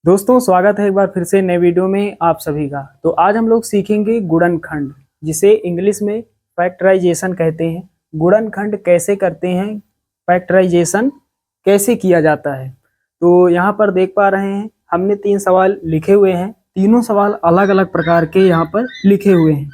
दोस्तों स्वागत है एक बार फिर से नए वीडियो में आप सभी का। तो आज हम लोग सीखेंगे गुणनखंड, जिसे इंग्लिश में फैक्टराइजेशन कहते हैं। गुणनखंड कैसे करते हैं, फैक्टराइजेशन कैसे किया जाता है। तो यहाँ पर देख पा रहे हैं हमने 3 सवाल लिखे हुए हैं। तीनों सवाल अलग अलग प्रकार के यहाँ पर लिखे हुए हैं।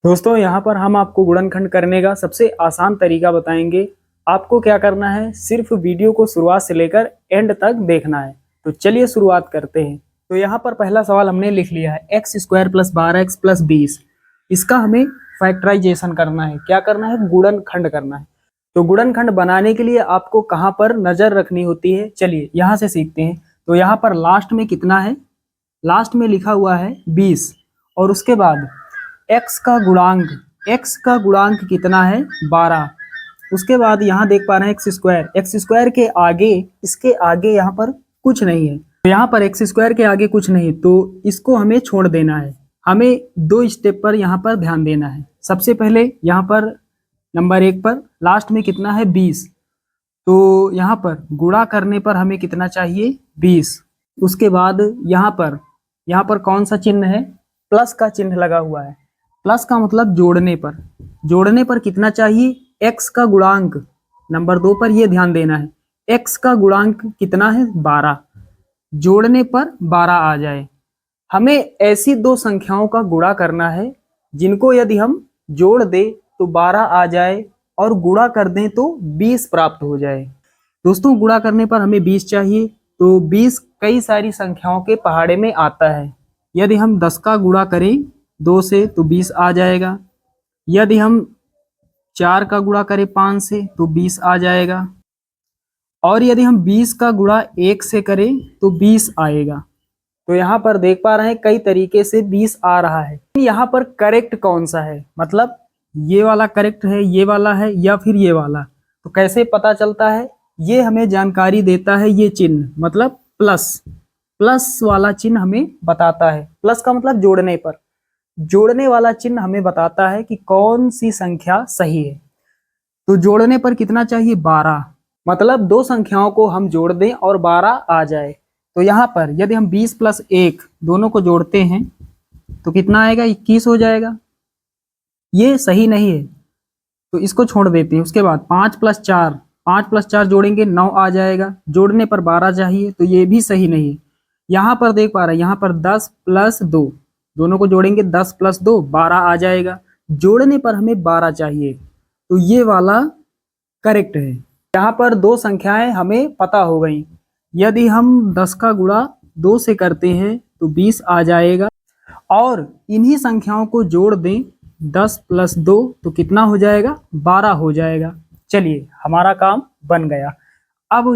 दोस्तों यहाँ पर हम आपको गुणनखंड करने का सबसे आसान तरीका बताएंगे। आपको क्या करना है, सिर्फ वीडियो को शुरुआत से लेकर एंड तक देखना है। तो चलिए शुरुआत करते हैं। तो यहाँ पर पहला सवाल हमने लिख लिया है, x square plus 12x plus 20। इसका हमें फैक्टराइजेशन करना है। क्या करना है, गुणनखंड करना है। तो गुणनखंड बनाने के लिए आपको कहाँ पर नजर रखनी होती है, चलिए यहाँ से सीखते हैं। तो यहाँ पर लास्ट में कितना है, लास्ट में लिखा हुआ है 20 और उसके बाद x का गुणांक कितना है 12। उसके बाद यहाँ देख पा रहे हैं एक्स स्क्वायर के आगे, इसके आगे यहाँ पर कुछ नहीं है। तो यहाँ पर एक्स स्क्वायर के आगे कुछ नहीं, तो इसको हमें छोड़ देना है। हमें 2 स्टेप पर यहाँ पर ध्यान देना है। सबसे पहले यहाँ पर नंबर 1 पर लास्ट में कितना है 20, तो यहाँ पर गुणा करने पर हमें कितना चाहिए 20। उसके बाद यहाँ पर कौन सा चिन्ह है, प्लस का चिन्ह लगा हुआ है। प्लस का मतलब जोड़ने पर कितना चाहिए, x का गुणांक। नंबर 2 पर ये ध्यान देना है, x का गुणांक कितना है 12। जोड़ने पर 12 आ जाए। हमें ऐसी 2 संख्याओं का गुणा करना है जिनको यदि हम जोड़ दें तो 12 आ जाए और गुणा कर दें तो 20 प्राप्त हो जाए। दोस्तों गुणा करने पर हमें 20 चाहिए, तो 20 कई सारी संख्याओं के पहाड़े में आता है। यदि हम 10 का गुणा करें 2 से तो 20 आ जाएगा। यदि हम 4 का गुणा करें 5 से तो 20 आ जाएगा। और यदि हम 20 का गुणा 1 से करें तो 20 आएगा। तो यहाँ पर देख पा रहे हैं कई तरीके से 20 आ रहा है। यहाँ पर करेक्ट कौन सा है, मतलब ये वाला करेक्ट है, ये वाला है या फिर ये वाला। तो कैसे पता चलता है, ये हमें जानकारी देता है ये चिन्ह, मतलब प्लस वाला चिन्ह हमें बताता है। प्लस का मतलब जोड़ने वाला चिन्ह हमें बताता है कि कौन सी संख्या सही है। तो जोड़ने पर कितना चाहिए 12, मतलब 2 संख्याओं को हम जोड़ दें और 12 आ जाए। तो यहाँ पर यदि हम 20 प्लस 1 दोनों को जोड़ते हैं तो कितना आएगा, 21 हो जाएगा। ये सही नहीं है तो इसको छोड़ देते हैं। उसके बाद 5 प्लस 4 जोड़ेंगे 9 आ जाएगा। जोड़ने पर 12 चाहिए, तो ये भी सही नहीं है। यहाँ पर देख पा रहे हैं, यहाँ पर 10 प्लस 2 दोनों को जोड़ेंगे, 10 प्लस 2 12 आ जाएगा। जोड़ने पर हमें 12 चाहिए, तो ये वाला करेक्ट है। यहाँ पर 2 संख्याएं हमें पता हो गई। यदि हम 10 का गुणा 2 से करते हैं तो 20 आ जाएगा और इन्हीं संख्याओं को जोड़ दें, 10 प्लस 2 तो कितना हो जाएगा 12 हो जाएगा। चलिए हमारा काम बन गया। अब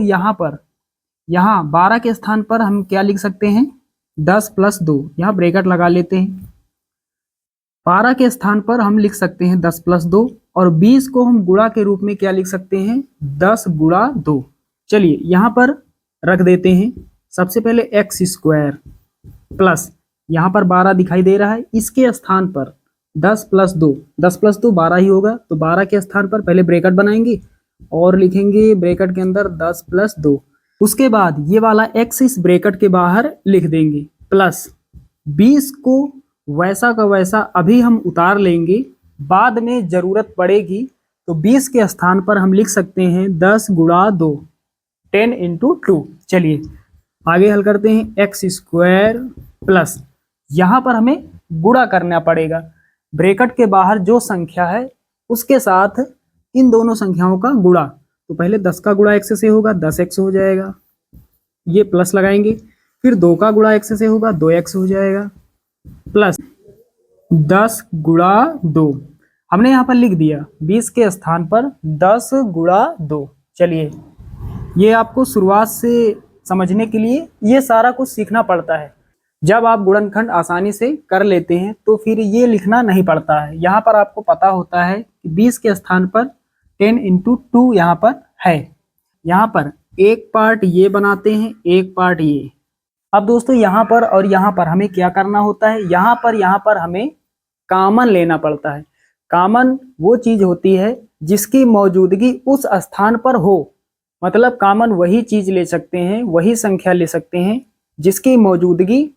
यहाँ 12 के स्थान पर हम क्या लिख सकते हैं, 10 प्लस 2, यहाँ ब्रैकेट लगा लेते हैं। 12 के स्थान पर हम लिख सकते हैं 10 प्लस 2 और 20 को हम गुणा के रूप में क्या लिख सकते हैं, 10 गुणा 2। चलिए यहाँ पर रख देते हैं। सबसे पहले एक्स स्क्वायर प्लस, यहाँ पर 12 दिखाई दे रहा है, इसके स्थान पर 10 प्लस 2 12 ही होगा। तो 12 के स्थान पर पहले ब्रैकेट बनाएंगे और लिखेंगे ब्रैकेट के अंदर 10 प्लस 2। उसके बाद ये वाला एक्स इस ब्रैकेट के बाहर लिख देंगे, प्लस 20 को वैसा का वैसा अभी हम उतार लेंगे, बाद में जरूरत पड़ेगी। तो 20 के स्थान पर हम लिख सकते हैं 10 गुणा 2, 10 इंटू 2। चलिए आगे हल करते हैं। एक्स स्क्वायर प्लस, यहाँ पर हमें गुणा करना पड़ेगा। ब्रैकेट के बाहर जो संख्या है उसके साथ इन दोनों संख्याओं का गुणा। तो पहले 10 का गुणा x से होगा 10x हो जाएगा, ये प्लस लगाएंगे। फिर 2 का गुणा x से होगा 2x हो जाएगा, प्लस 10 गुणा 2 हमने यहाँ पर लिख दिया, 20 के स्थान पर 10 गुणा 2। चलिए ये आपको शुरुआत से समझने के लिए ये सारा कुछ सीखना पड़ता है। जब आप गुणनखंड आसानी से कर लेते हैं तो फिर ये लिखना नहीं पड़ता है। यहाँ पर आपको पता होता है कि 20 के स्थान पर 10 इंटू 2 यहाँ पर है। यहाँ पर एक पार्ट ये बनाते हैं, एक पार्ट ये। अब दोस्तों यहाँ पर और यहाँ पर हमें क्या करना होता है, यहाँ पर हमें कॉमन लेना पड़ता है। कॉमन वो चीज होती है जिसकी मौजूदगी उस स्थान पर हो, मतलब कॉमन वही चीज ले सकते हैं, वही संख्या ले सकते हैं जिसकी मौजूदगी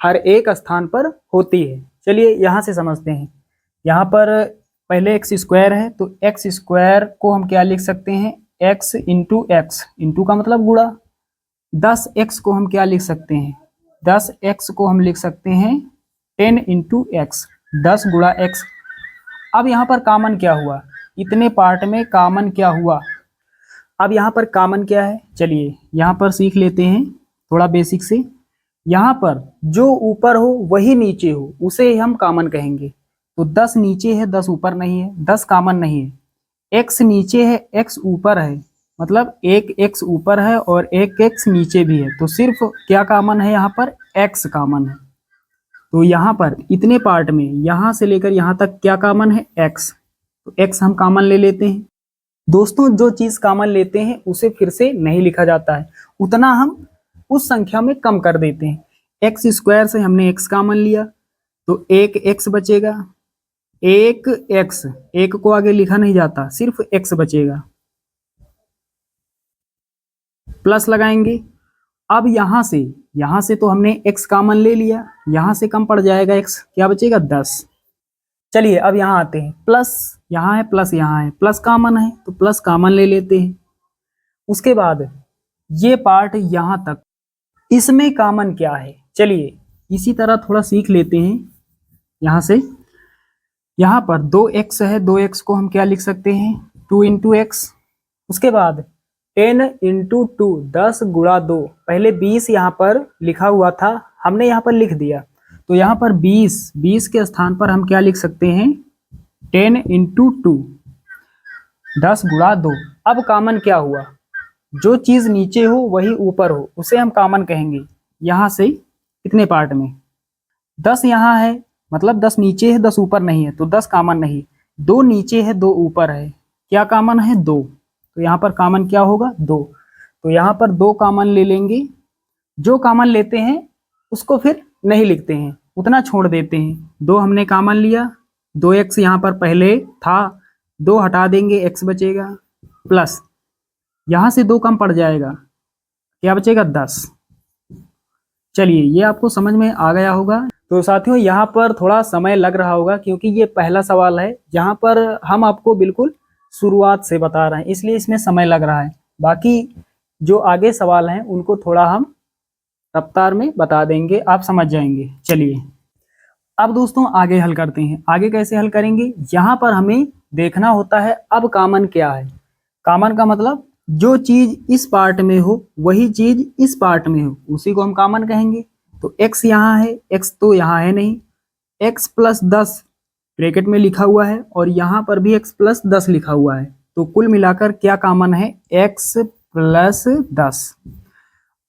हर एक स्थान पर होती है। चलिए यहाँ से समझते हैं। यहाँ पर पहले एक्स स्क्वायर है, तो एक्स स्क्वायर को हम क्या लिख सकते हैं, एक्स इंटू एक्स, इंटू का मतलब गुणा। 10x को हम क्या लिख सकते हैं, 10x को हम लिख सकते हैं 10 इंटू एक्स, 10 गुणा x। अब यहाँ पर कॉमन क्या हुआ, इतने पार्ट में कॉमन क्या हुआ, अब यहाँ पर कॉमन क्या है, चलिए यहाँ पर सीख लेते हैं थोड़ा बेसिक से। यहाँ पर जो ऊपर हो वही नीचे हो, उसे हम कॉमन कहेंगे। तो 10 नीचे है, 10 ऊपर नहीं है, 10 कॉमन नहीं है। x नीचे है, x ऊपर है, मतलब एक x ऊपर है और एक x नीचे भी है, तो सिर्फ क्या कॉमन है, यहाँ पर x कॉमन है। तो यहाँ पर इतने पार्ट में यहाँ से लेकर यहाँ तक क्या कॉमन है, x, तो x हम कॉमन ले लेते हैं। दोस्तों जो चीज कॉमन लेते हैं उसे फिर से नहीं लिखा जाता है, उतना हम उस संख्या में कम कर देते हैं। एक्स स्क्वायर से हमने x कॉमन लिया, तो एक x बचेगा, एक x, एक को आगे लिखा नहीं जाता, सिर्फ x बचेगा, प्लस लगाएंगे। अब यहाँ से तो हमने x कॉमन ले लिया, यहाँ से कम पड़ जाएगा x, क्या बचेगा 10। चलिए अब यहाँ आते हैं, प्लस यहाँ है, प्लस यहाँ है, प्लस कॉमन है तो प्लस कॉमन ले लेते हैं। उसके बाद ये पार्ट यहाँ तक, इसमें कॉमन क्या है, चलिए इसी तरह थोड़ा सीख लेते हैं। यहाँ से यहाँ पर 2x है, 2x को हम क्या लिख सकते हैं, 2 इंटू एक्स। उसके बाद 10 इंटू 2, 10 गुणा 2, पहले 20 यहाँ पर लिखा हुआ था, हमने यहाँ पर लिख दिया, तो यहाँ पर 20 के स्थान पर हम क्या लिख सकते हैं, 10 इंटू 2, 10 गुणा 2। अब कॉमन क्या हुआ, जो चीज नीचे हो वही ऊपर हो, उसे हम कॉमन कहेंगे। यहाँ से कितने पार्ट में 10 यहाँ है, मतलब 10 नीचे है, 10 ऊपर नहीं है, तो 10 कॉमन नहीं। 2 नीचे है, 2 ऊपर है, क्या कॉमन है 2, तो यहाँ पर कॉमन क्या होगा 2, तो यहाँ पर 2 कॉमन ले लेंगे। जो कॉमन लेते हैं उसको फिर नहीं लिखते हैं, उतना छोड़ देते हैं। 2 हमने कॉमन लिया, 2x यहाँ पर पहले था, 2 हटा देंगे, x बचेगा, प्लस यहाँ से 2 कम पड़ जाएगा, क्या बचेगा 10। चलिए ये आपको समझ में आ गया होगा। तो साथियों यहाँ पर थोड़ा समय लग रहा होगा, क्योंकि ये पहला सवाल है, जहाँ पर हम आपको बिल्कुल शुरुआत से बता रहे हैं, इसलिए इसमें समय लग रहा है। बाकी जो आगे सवाल हैं उनको थोड़ा हम रफ्तार में बता देंगे, आप समझ जाएंगे। चलिए अब दोस्तों आगे हल करते हैं। आगे कैसे हल करेंगे, यहाँ पर हमें देखना होता है अब कॉमन क्या है। कॉमन का मतलब जो चीज इस पार्ट में हो वही चीज इस पार्ट में हो, उसी को हम कॉमन कहेंगे। तो x यहाँ है, x तो यहाँ है नहीं, x प्लस 10 ब्रैकेट में लिखा हुआ है, और यहाँ पर भी x प्लस 10 लिखा हुआ है, तो कुल मिलाकर क्या कॉमन है, x प्लस 10।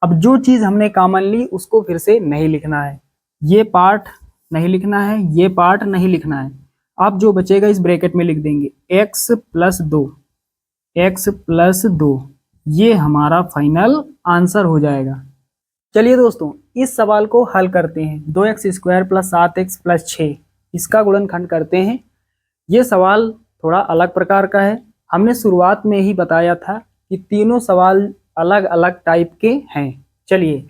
अब जो चीज हमने कॉमन ली उसको फिर से नहीं लिखना है, ये पार्ट नहीं लिखना है, ये पार्ट नहीं लिखना है। अब जो बचेगा इस ब्रैकेट में लिख देंगे x प्लस 2, x प्लस 2, ये हमारा फाइनल आंसर हो जाएगा। चलिए दोस्तों इस सवाल को हल करते हैं। 2x square plus 7x plus 6, इसका गुणनखंड करते हैं। ये सवाल थोड़ा अलग प्रकार का है, हमने शुरुआत में ही बताया था कि तीनों सवाल अलग अलग टाइप के हैं। चलिए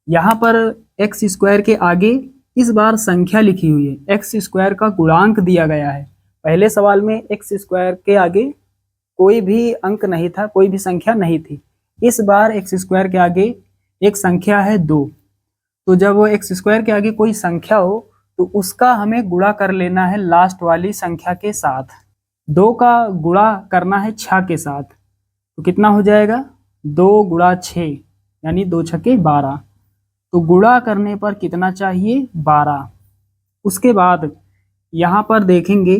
यहाँ पर x स्क्वायर के आगे इस बार संख्या लिखी हुई है, x स्क्वायर का गुणांक दिया गया है। पहले सवाल में x स्क्वायर के आगे कोई भी अंक नहीं था, कोई भी संख्या नहीं थी। इस बार x स्क्वायर के आगे एक संख्या है 2, तो जब वो x स्क्वायर के आगे कोई संख्या हो तो उसका हमें गुणा कर लेना है लास्ट वाली संख्या के साथ। 2 का गुणा करना है 6 के साथ, तो कितना हो जाएगा 2 गुणा 6, यानी 2 छक्के 12, तो गुणा करने पर कितना चाहिए 12। उसके बाद यहाँ पर देखेंगे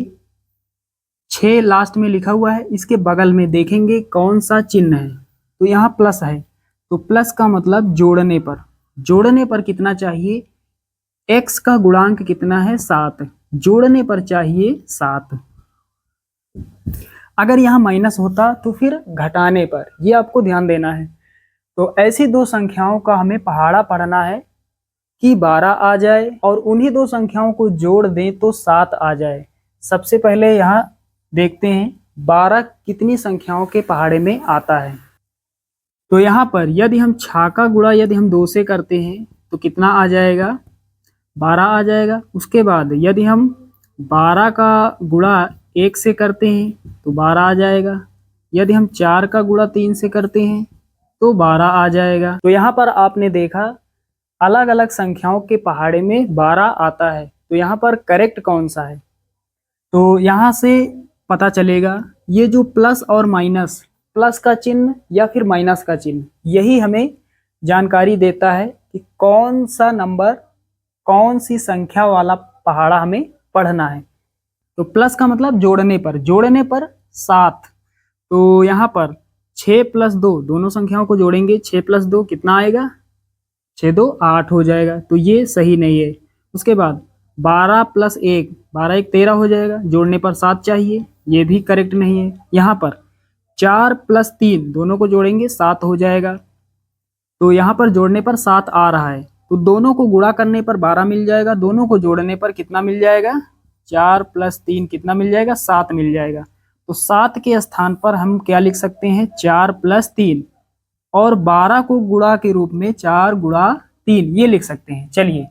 6 लास्ट में लिखा हुआ है, इसके बगल में देखेंगे कौन सा चिन्ह है, तो यहाँ प्लस है, तो प्लस का मतलब जोड़ने पर कितना चाहिए, x का गुणांक कितना है 7, जोड़ने पर चाहिए 7। अगर यहाँ माइनस होता तो फिर घटाने पर, ये आपको ध्यान देना है। तो ऐसी 2 संख्याओं का हमें पहाड़ा पढ़ना है कि 12 आ जाए, और उन्हीं 2 संख्याओं को जोड़ दें तो 7 आ जाए। सबसे पहले यहाँ देखते हैं 12 कितनी संख्याओं के पहाड़े में आता है। तो यहाँ पर यदि हम 6 का गुणा यदि हम 2 से करते हैं तो कितना आ जाएगा, 12 आ जाएगा। उसके बाद यदि हम 12 का गुणा 1 से करते हैं तो 12 आ जाएगा। यदि हम 4 का गुणा 3 से करते हैं तो 12 आ जाएगा। तो यहाँ पर आपने देखा अलग अलग संख्याओं के पहाड़े में 12 आता है। तो यहाँ पर करेक्ट कौन सा है, तो यहाँ से पता चलेगा ये जो प्लस और माइनस, प्लस का चिन्ह या फिर माइनस का चिन्ह, यही हमें जानकारी देता है कि कौन सा नंबर, कौन सी संख्या वाला पहाड़ा हमें पढ़ना है। तो प्लस का मतलब जोड़ने पर 7। तो यहाँ पर 6 + 2, दोनों संख्याओं को जोड़ेंगे, 6 + 2 कितना आएगा, 6 2 8 हो जाएगा। तो ये सही नहीं है। उसके बाद 12 + 1, 12 1 13 हो जाएगा, जोड़ने पर 7 चाहिए, ये भी करेक्ट नहीं है। यहाँ पर 4 + 3, दोनों को जोड़ेंगे 7 हो जाएगा। तो यहाँ पर जोड़ने पर 7 आ रहा है, तो दोनों को गुणा करने पर 12 मिल जाएगा, दोनों को जोड़ने पर कितना मिल जाएगा, 4 + 3 कितना मिल जाएगा, 7 मिल जाएगा। तो 7 के स्थान पर हम क्या लिख सकते हैं, 4 + 3, और 12 को गुणा के रूप में 4 × 3 ये लिख सकते हैं। चलिए,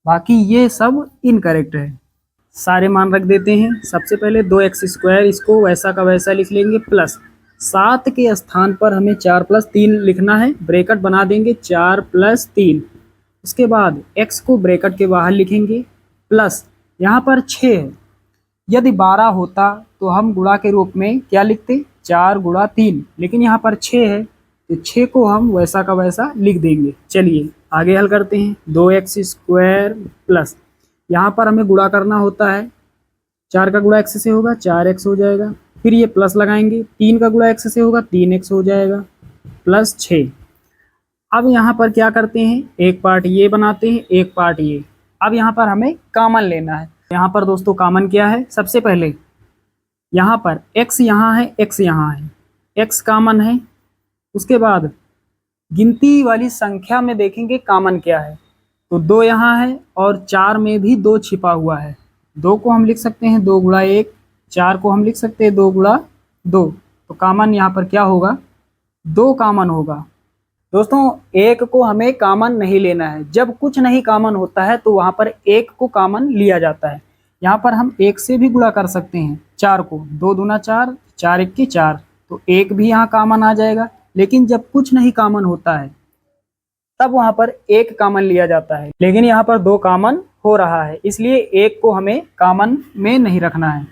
बाकी ये सब इनकरेक्ट है, सारे मान रख देते हैं। सबसे पहले 2x², इसको वैसा का वैसा लिख लेंगे, प्लस 7 के स्थान पर हमें 4 + 3 लिखना है, ब्रैकेट बना देंगे 4 + 3। उसके बाद x को ब्रैकेट के बाहर लिखेंगे, प्लस यहाँ पर 6 है, यदि 12 होता तो हम गुणा के रूप में क्या लिखते, 4 × 3, लेकिन यहाँ पर 6 है तो 6 को हम वैसा का वैसा लिख देंगे। चलिए आगे हल करते हैं। 2x² प्लस, यहाँ पर हमें गुणा करना होता है, 4 का गुणा x से होगा 4x हो जाएगा, फिर ये प्लस लगाएंगे, 3 का गुणा x से होगा 3x हो जाएगा, प्लस 6। अब यहाँ पर क्या करते हैं, एक पार्ट ये बनाते हैं, एक पार्ट ये। अब यहाँ पर हमें कॉमन लेना है। यहाँ पर दोस्तों कॉमन क्या है, सबसे पहले यहाँ पर x यहाँ है, x यहाँ है, x कॉमन है। उसके बाद गिनती वाली संख्या में देखेंगे कॉमन क्या है, तो 2 यहाँ है और 4 में भी 2 छिपा हुआ है। 2 को हम लिख सकते हैं 2 × 1, 4 को हम लिख सकते हैं 2 × 2। तो कॉमन यहाँ पर क्या होगा, 2 कॉमन होगा। दोस्तों 1 को हमें कॉमन नहीं लेना है, जब कुछ नहीं कॉमन होता है तो वहाँ पर 1 को कॉमन लिया जाता है। यहाँ पर हम 1 से भी गुणा कर सकते हैं 4 को, 2 दूना 4, 4 1 4, तो 1 भी यहाँ कॉमन आ जाएगा। लेकिन जब कुछ नहीं कॉमन होता है तब वहाँ पर 1 कॉमन लिया जाता है, लेकिन यहाँ पर 2 कॉमन हो रहा है, इसलिए 1 को हमें कॉमन में नहीं रखना है।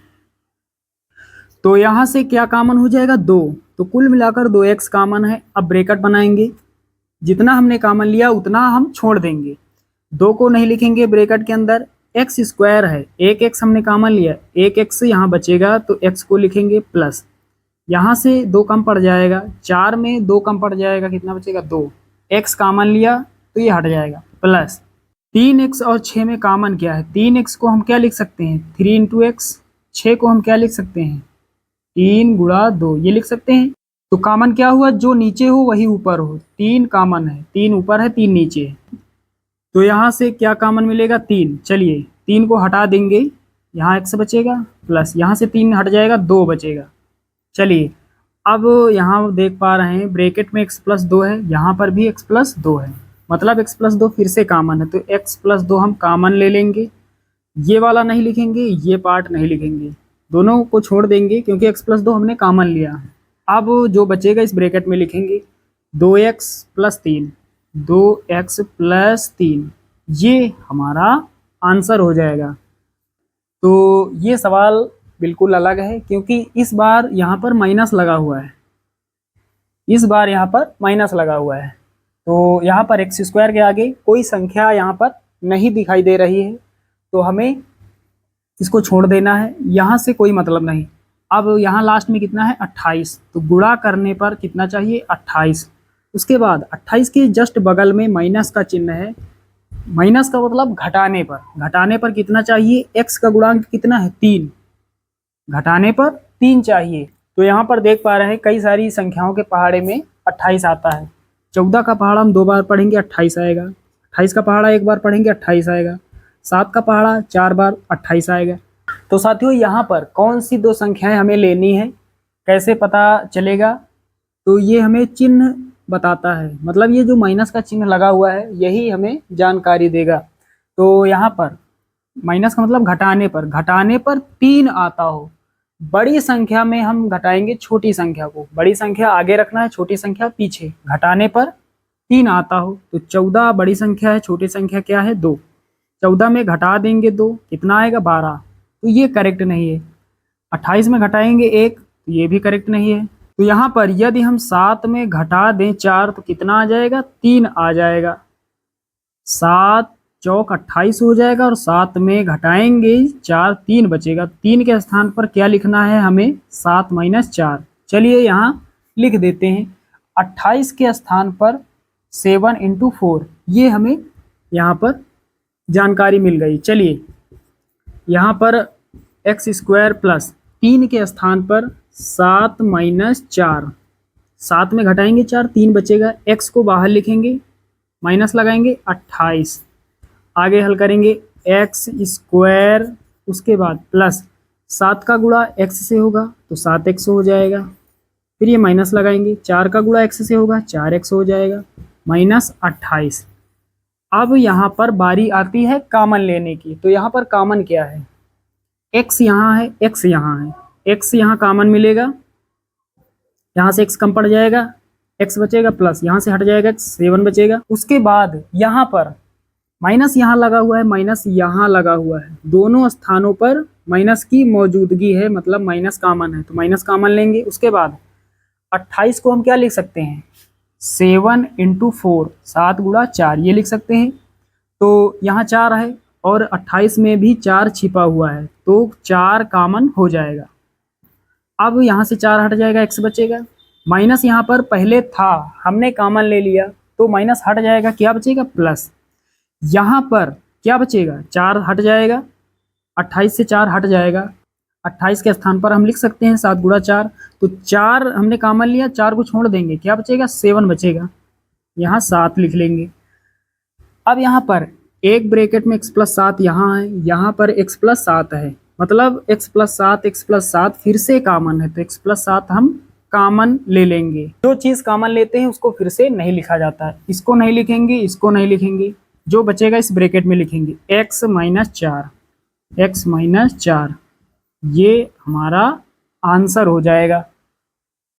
तो यहाँ से क्या कॉमन हो जाएगा, 2। तो कुल मिलाकर 2x कॉमन है। अब ब्रैकेट बनाएंगे, जितना हमने कॉमन लिया उतना हम छोड़ देंगे, 2 को नहीं लिखेंगे ब्रैकेट के अंदर। x² है, 1x हमने कॉमन लिया, 1x यहाँ बचेगा तो x को लिखेंगे प्लस, यहाँ से 2 कम पड़ जाएगा, 4 में 2 कम पड़ जाएगा, कितना बचेगा 2, x कॉमन लिया तो ये हट जाएगा, प्लस 3x और 6 में कॉमन क्या है, 3x को हम क्या लिख सकते हैं 3 × x, 6 को हम क्या लिख सकते हैं 3 × 2 ये लिख सकते हैं। तो कॉमन क्या हुआ, जो नीचे हो वही ऊपर हो, 3 कॉमन है, 3 ऊपर है 3 नीचे है, तो यहाँ से क्या कॉमन मिलेगा 3। चलिए 3 को हटा देंगे, यहाँ x बचेगा, प्लस यहाँ से 3 हट जाएगा 2 बचेगा। चलिए अब यहाँ देख पा रहे हैं ब्रैकेट में x + 2 है, यहाँ पर भी x + 2 है, मतलब x + 2 फिर से कॉमन है, तो x + 2 हम कॉमन ले लेंगे। ये वाला नहीं लिखेंगे, ये पार्ट नहीं लिखेंगे, दोनों को छोड़ देंगे क्योंकि x + 2 हमने कॉमन लिया। अब जो बचेगा इस ब्रैकेट में लिखेंगे 2x + 3, 2x + 3, ये हमारा आंसर हो जाएगा। तो ये सवाल बिल्कुल अलग है क्योंकि इस बार यहाँ पर माइनस लगा हुआ है, इस बार यहाँ पर माइनस लगा हुआ है। तो यहाँ पर x² के आगे कोई संख्या यहाँ पर नहीं दिखाई दे रही है, तो हमें इसको छोड़ देना है, यहाँ से कोई मतलब नहीं। अब यहाँ लास्ट में कितना है 28, तो गुणा करने पर कितना चाहिए 28। उसके बाद 28 के जस्ट बगल में माइनस का चिन्ह है, माइनस का मतलब घटाने पर कितना चाहिए, x का गुणांक कितना है 3, घटाने पर 3 चाहिए। तो यहाँ पर देख पा रहे हैं कई सारी संख्याओं के पहाड़े में 28 आता है। 14 का पहाड़ा हम 2 बार पढ़ेंगे 28 आएगा, 28 का पहाड़ा 1 बार पढ़ेंगे 28 आएगा, 7 का पहाड़ा 4 बार 28 आएगा। तो साथियों यहाँ पर कौन सी 2 संख्याएं हमें लेनी है, कैसे पता चलेगा, तो ये हमें चिन्ह बताता है, मतलब ये जो माइनस का चिन्ह लगा हुआ है यही हमें जानकारी देगा। तो यहाँ पर माइनस का मतलब घटाने पर 3 आता हो। बड़ी संख्या में हम घटाएंगे छोटी संख्या को, बड़ी संख्या आगे रखना है, छोटी संख्या पीछे। घटाने पर 3 आता हो तो 14 बड़ी संख्या है, छोटी संख्या क्या है 2। 14 में घटा देंगे 2, कितना आएगा 12, तो ये करेक्ट नहीं है। 28 में घटाएंगे 1, तो ये भी करेक्ट नहीं है। तो यहाँ पर यदि हम 7 में घटा दें 4 तो कितना आ जाएगा 3 आ जाएगा। 7 चौक 28 हो जाएगा और 7 में घटाएंगे 4, 3 बचेगा। 3 के स्थान पर क्या लिखना है हमें 7 - 4। चलिए यहाँ लिख देते हैं 28 के स्थान पर 7 × 4, ये हमें यहाँ पर जानकारी मिल गई। चलिए यहाँ पर x² प्लस 3 के स्थान पर 7 - 4, 7 में घटाएंगे 4, 3 बचेगा। x को बाहर लिखेंगे, माइनस लगाएंगे 28, आगे हल करेंगे x², उसके बाद प्लस 7 का गुणा x से होगा तो 7x हो जाएगा। फिर ये माइनस लगाएंगे, 4 का गुणा x से होगा 4x हो जाएगा, -28। अब यहाँ पर बारी आती है कॉमन लेने की। तो यहाँ पर कॉमन क्या है, x यहाँ है, x यहाँ है, x यहाँ कॉमन मिलेगा, यहाँ से x कम पड़ जाएगा, x बचेगा, प्लस यहाँ से हट जाएगा 7 बचेगा। उसके बाद यहाँ पर माइनस यहाँ लगा हुआ है, माइनस यहाँ लगा हुआ है, दोनों स्थानों पर माइनस की मौजूदगी है, मतलब माइनस कॉमन है तो माइनस कॉमन लेंगे। उसके बाद 28 को हम क्या लिख सकते हैं 7 × 4, 7 × 4 ये लिख सकते हैं। तो यहाँ 4 है और 28 में भी 4 छिपा हुआ है तो 4 कॉमन हो जाएगा। अब यहाँ से 4 हट जाएगा, x बचेगा, माइनस यहाँ पर पहले था हमने कॉमन ले लिया तो माइनस हट जाएगा, क्या बचेगा प्लस। यहाँ पर क्या बचेगा 4 हट जाएगा, 28 से 4 हट जाएगा, 28 के स्थान पर हम लिख सकते हैं 7 × 4, तो 4 हमने कॉमन लिया, 4 को छोड़ देंगे, क्या बचेगा 7 बचेगा, यहाँ 7 लिख लेंगे। अब यहाँ पर एक ब्रैकेट में x+7 यहाँ है, यहाँ पर x+7 है, मतलब x+7 फिर से कॉमन है तो x+7 हम कॉमन ले लेंगे। जो चीज़ कॉमन लेते हैं उसको फिर से नहीं लिखा जाता है, इसको नहीं लिखेंगे, इसको नहीं लिखेंगे, जो बचेगा इस ब्रैकेट में लिखेंगे x - 4, ये हमारा आंसर हो जाएगा।